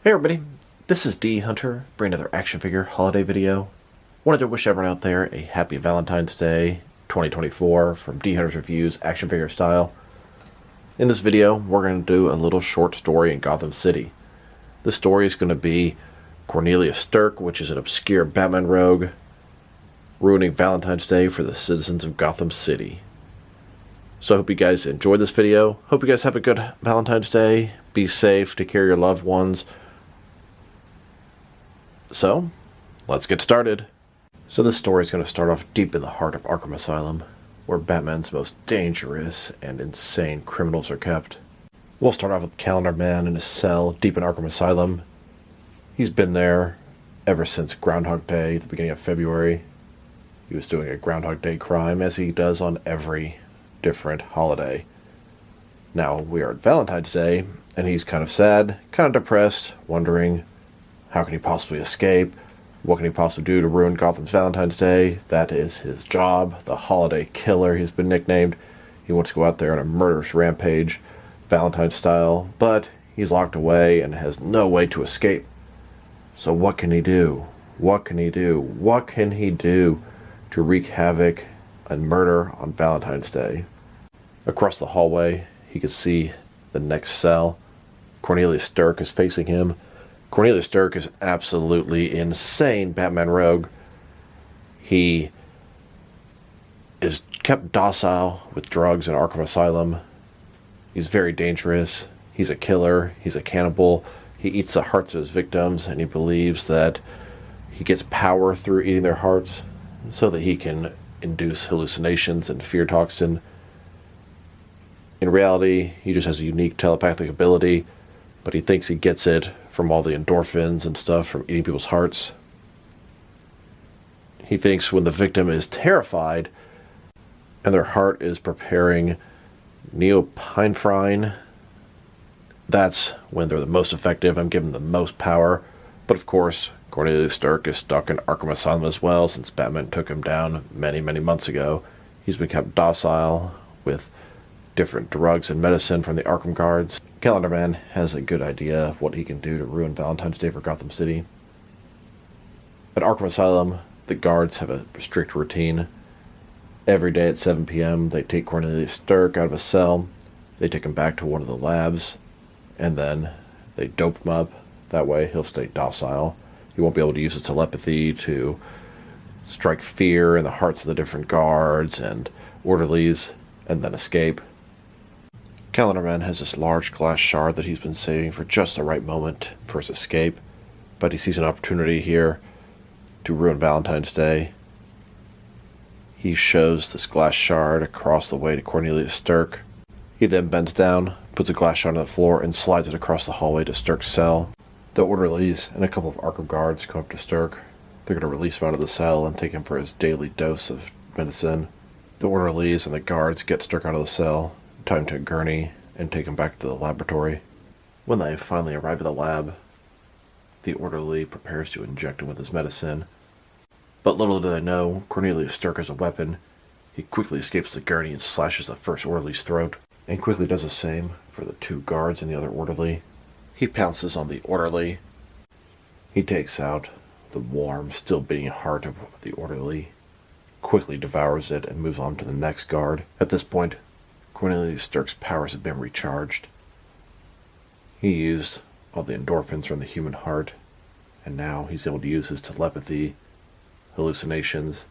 Hey everybody, this is dHunter, bringing another action figure holiday video. Wanted to wish everyone out there a happy Valentine's Day 2024 from dHunter's Reviews action figure style. In this video, we're going to do a little short story in Gotham City. This story is going to be Cornelius Stirk, which is an obscure Batman rogue, ruining Valentine's Day for the citizens of Gotham City. So I hope you guys enjoyed this video. Hope you guys have a good Valentine's Day. Be safe, take care of your loved ones. So, let's get started. So this story is going to start off deep in the heart of Arkham Asylum, where Batman's most dangerous and insane criminals are kept. We'll start off with Calendar Man in his cell deep in Arkham Asylum. He's been there ever since Groundhog Day, the beginning of February. He was doing a Groundhog Day crime, as he does on every different holiday. Now we are at Valentine's Day, and he's kind of sad, kind of depressed, wondering how can he possibly escape? What can he possibly do to ruin Gotham's Valentine's Day? That is his job, the holiday killer he's been nicknamed. He wants to go out there on a murderous rampage, Valentine style, but he's locked away and has no way to escape. So what can he do? What can he do? What can he do to wreak havoc and murder on Valentine's Day? Across the hallway, he can see the next cell. Cornelius Stirk is facing him. Cornelius Stirk is absolutely insane Batman rogue. He is kept docile with drugs in Arkham Asylum. He's very dangerous. He's a killer. He's a cannibal. He eats the hearts of his victims, and he believes that he gets power through eating their hearts so that he can induce hallucinations and fear toxin. In reality, he just has a unique telepathic ability, but he thinks he gets it from all the endorphins and stuff from eating people's hearts. He thinks when the victim is terrified and their heart is preparing neopinephrine, that's when they're the most effective and give them the most power. But of course, Cornelius Stirk is stuck in Arkham Asylum as well, since Batman took him down many months ago. He's been kept docile with different drugs and medicine from the Arkham guards. Calendar Man has a good idea of what he can do to ruin Valentine's Day for Gotham City. At Arkham Asylum, the guards have a strict routine. Every day at 7 p.m., they take Cornelius Stirk out of a cell, they take him back to one of the labs, and then they dope him up. That way he'll stay docile. He won't be able to use his telepathy to strike fear in the hearts of the different guards and orderlies, and then escape. Calendar Man has this large glass shard that he's been saving for just the right moment for his escape, but he sees an opportunity here to ruin Valentine's Day. He shows this glass shard across the way to Cornelius Stirk. He then bends down, puts a glass shard on the floor, and slides it across the hallway to Stirk's cell. The orderlies and a couple of Arkham guards come up to Stirk. They're going to release him out of the cell and take him for his daily dose of medicine. The orderlies and the guards get Stirk out of the cell, tie him to a gurney, and take him back to the laboratory. When they finally arrive at the lab, the orderly prepares to inject him with his medicine. But little do they know, Cornelius Stirk has a weapon. He quickly escapes the gurney and slashes the first orderly's throat, and quickly does the same for the two guards and the other orderly. He pounces on the orderly. He takes out the warm, still beating heart of the orderly, quickly devours it, and moves on to the next guard. At this point, Cornelius Stirk's powers have been recharged. He used all the endorphins from the human heart, and now he's able to use his telepathy, hallucinations,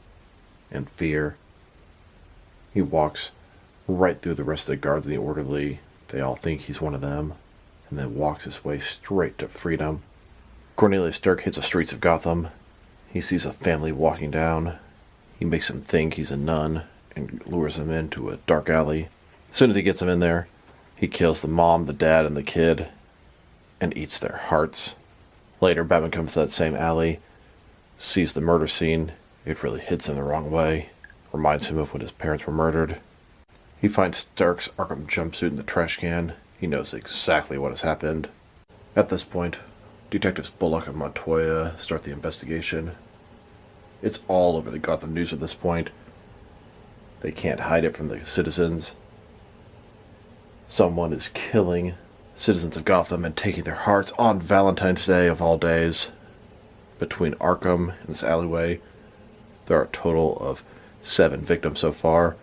and fear. He walks right through the rest of the guards and the orderly. They all think he's one of them, and then walks his way straight to freedom. Cornelius Stirk hits the streets of Gotham. He sees a family walking down. He makes them think he's a nun and lures them into a dark alley. As soon as he gets them in there, he kills the mom, the dad, and the kid, and eats their hearts. Later, Batman comes to that same alley, sees the murder scene. It really hits him the wrong way, reminds him of when his parents were murdered. He finds Stirk's Arkham jumpsuit in the trash can. He knows exactly what has happened. At this point, Detectives Bullock and Montoya start the investigation. It's all over the Gotham news at this point. They can't hide it from the citizens. Someone is killing citizens of Gotham and taking their hearts on Valentine's Day of all days. Between Arkham and this alleyway, there are a total of 7 victims so far,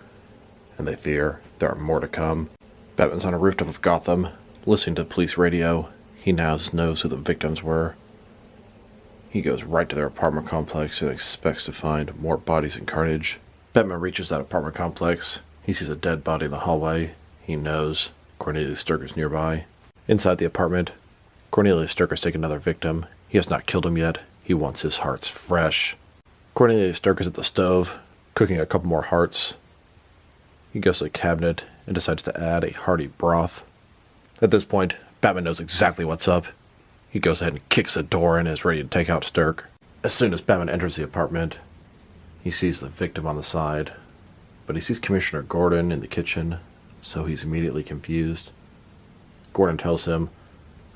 and they fear there are more to come. Batman's on a rooftop of Gotham, listening to the police radio. He now knows who the victims were. He goes right to their apartment complex and expects to find more bodies and carnage. Batman reaches that apartment complex. He sees a dead body in the hallway. He knows Cornelius Stirk is nearby. Inside the apartment, Cornelius Stirk has taken another victim. He has not killed him yet. He wants his hearts fresh. Cornelius Stirk is at the stove, cooking a couple more hearts. He goes to the cabinet and decides to add a hearty broth. At this point, Batman knows exactly what's up. He goes ahead and kicks the door and is ready to take out Stirk. As soon as Batman enters the apartment, he sees the victim on the side, but he sees Commissioner Gordon in the kitchen, so he's immediately confused. Gordon tells him,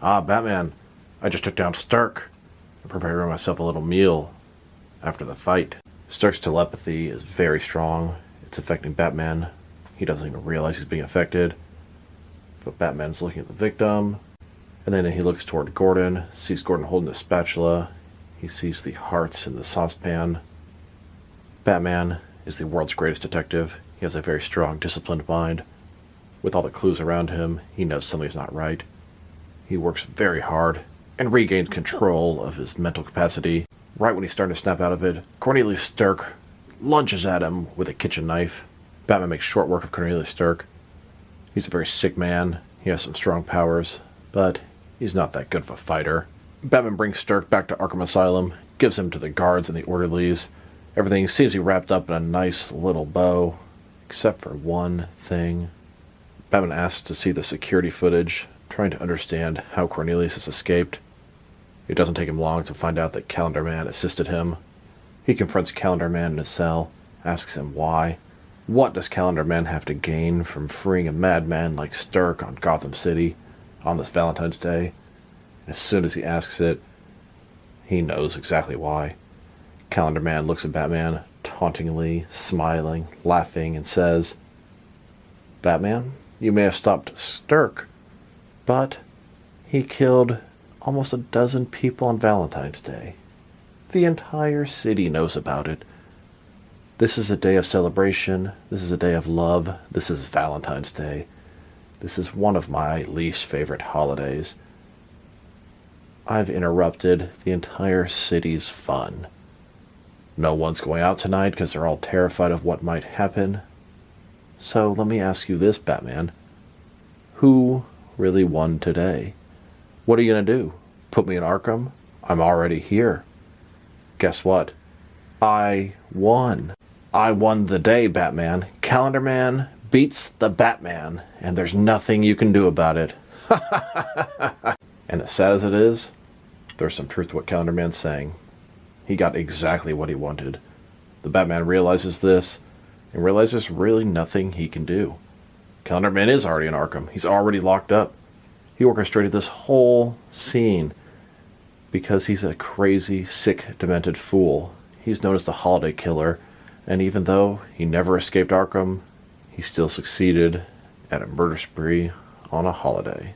Batman, I just took down Stirk. I'm preparing myself a little meal after the fight. Stirk's telepathy is very strong. It's affecting Batman. He doesn't even realize he's being affected. But Batman's looking at the victim, and then he looks toward Gordon, sees Gordon holding a spatula. He sees the hearts in the saucepan. Batman is the world's greatest detective. He has a very strong, disciplined mind. With all the clues around him, he knows something's not right. He works very hard and regains control of his mental capacity. Right when he's starting to snap out of it, Cornelius Stirk lunges at him with a kitchen knife. Batman makes short work of Cornelius Stirk. He's a very sick man. He has some strong powers, but he's not that good of a fighter. Batman brings Stirk back to Arkham Asylum, gives him to the guards and the orderlies. Everything seems to be wrapped up in a nice little bow, except for one thing. Batman asks to see the security footage, trying to understand how Cornelius has escaped. It doesn't take him long to find out that Calendar Man assisted him. He confronts Calendar Man in his cell, asks him why. What does Calendar Man have to gain from freeing a madman like Stirk on Gotham City on this Valentine's Day? As soon as he asks it, he knows exactly why. Calendar Man looks at Batman, tauntingly, smiling, laughing, and says, Batman, you may have stopped Stirk, but he killed almost a dozen people on Valentine's Day. The entire city knows about it. This is a day of celebration. This is a day of love. This is Valentine's Day. This is one of my least favorite holidays. I've interrupted the entire city's fun. No one's going out tonight because they're all terrified of what might happen. So let me ask you this, Batman. Who really won today? What are you going to do? Put me in Arkham? I'm already here. Guess what? I won. I won the day, Batman. Calendar Man beats the Batman, and there's nothing you can do about it. And as sad as it is, there's some truth to what Calendar Man's saying. He got exactly what he wanted. The Batman realizes this, and realizes there's really nothing he can do. Calendar Man is already in Arkham. He's already locked up. He orchestrated this whole scene because he's a crazy, sick, demented fool. He's known as the Holiday Killer, and even though he never escaped Arkham, he still succeeded at a murder spree on a holiday.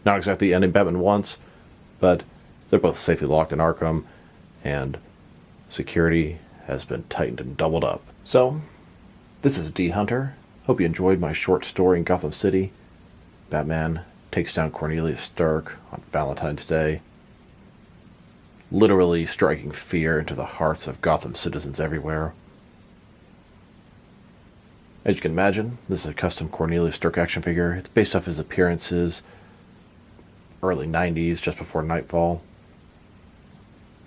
Not exactly the ending Batman wants, but they're both safely locked in Arkham, and security has been tightened and doubled up. So, this is dHunter. Hope you enjoyed my short story in Gotham City. Batman takes down Cornelius Stirk on Valentine's Day, literally striking fear into the hearts of Gotham citizens everywhere. As you can imagine, this is a custom Cornelius Stirk action figure. It's based off his appearances early 90s, just before Nightfall.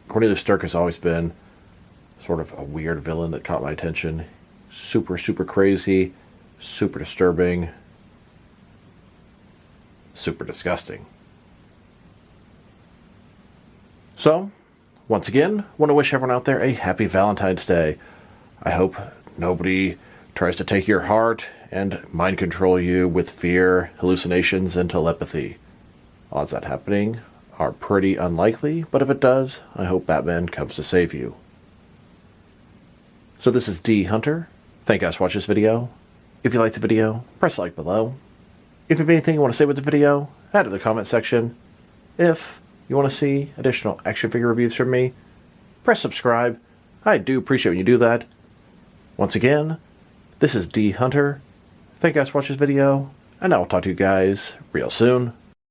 Cornelius Stirk has always been sort of a weird villain that caught my attention. Super, super crazy, super disturbing, super disgusting. So, once again, want to wish everyone out there a happy Valentine's Day. I hope nobody tries to take your heart and mind control you with fear, hallucinations, and telepathy. Odds that happening are pretty unlikely, but if it does, I hope Batman comes to save you. So this is dHunter. Thank you guys for watching this video. If you liked the video, press like below. If you have anything you want to say with the video, add it in the comment section. If you want to see additional action figure reviews from me, press subscribe. I do appreciate when you do that. Once again, this is dHunter. Thank you guys for watching this video, and I will talk to you guys real soon.